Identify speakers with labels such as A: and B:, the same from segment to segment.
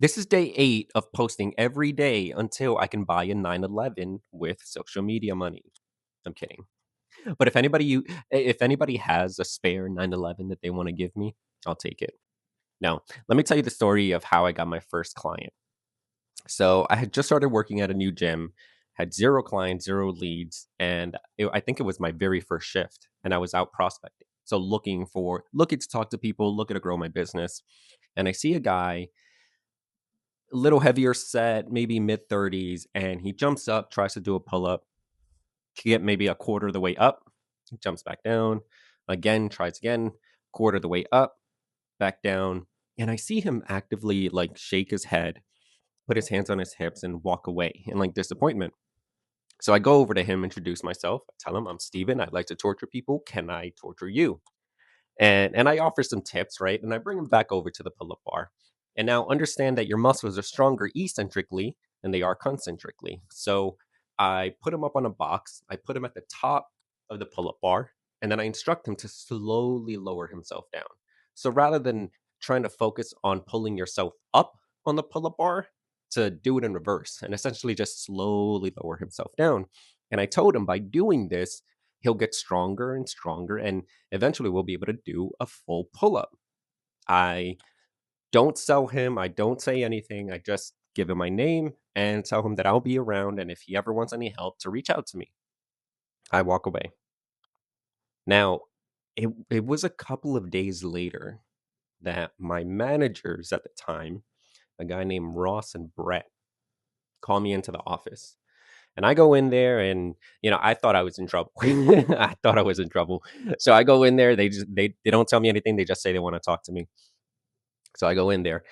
A: This is day 8 of posting every day until I can buy a 911 with social media money. I'm kidding. But if anybody has a spare 911 that they wanna give me, I'll take it. Now, let me tell you the story of how I got my first client. So, I had just started working at a new gym, had 0 clients, 0 leads, and I think it was my very first shift, and I was out prospecting. So, looking to talk to people, looking to grow my business, and I see a guy little heavier set, maybe mid-30s, and he jumps up, tries to do a pull-up, get maybe a quarter of the way up, jumps back down, again, tries again, quarter of the way up, back down, and I see him actively, like, shake his head, put his hands on his hips, and walk away in, like, disappointment. So I go over to him, introduce myself, I tell him, "I'm Steven, I like to torture people, can I torture you?" And I offer some tips, right? And I bring him back over to the pull-up bar. And now understand that your muscles are stronger eccentrically than they are concentrically. So I put him up on a box, I put him at the top of the pull-up bar, and then I instruct him to slowly lower himself down. So rather than trying to focus on pulling yourself up on the pull-up bar, to do it in reverse and essentially just slowly lower himself down. And I told him by doing this, he'll get stronger and stronger, and eventually we'll be able to do a full pull up. I don't sell him, I don't say anything. I just give him my name and tell him that I'll be around. And if he ever wants any help, to reach out to me. I walk away. Now, it was a couple of days later that my managers at the time, a guy named Ross and Brett, call me into the office. And I go in there and, I thought I was in trouble. I thought I was in trouble. So I go in there, they don't tell me anything, they just say they wanna talk to me. So I go in there,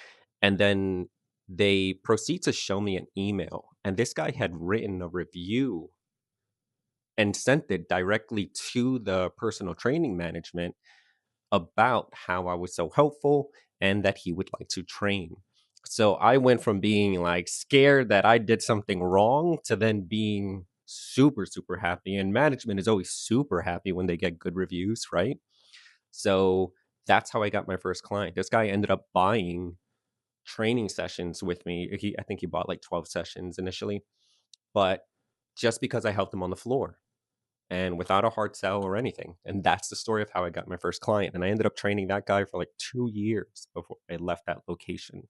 A: and then they proceed to show me an email, and this guy had written a review and sent it directly to the personal training management about how I was so helpful and that he would like to train. So I went from being like scared that I did something wrong to then being super, super happy. And management is always super happy when they get good reviews, right? So that's how I got my first client. This guy ended up buying training sessions with me. I think he bought like 12 sessions initially, but just because I helped him on the floor and without a hard sell or anything. And that's the story of how I got my first client. And I ended up training that guy for like 2 years before I left that location.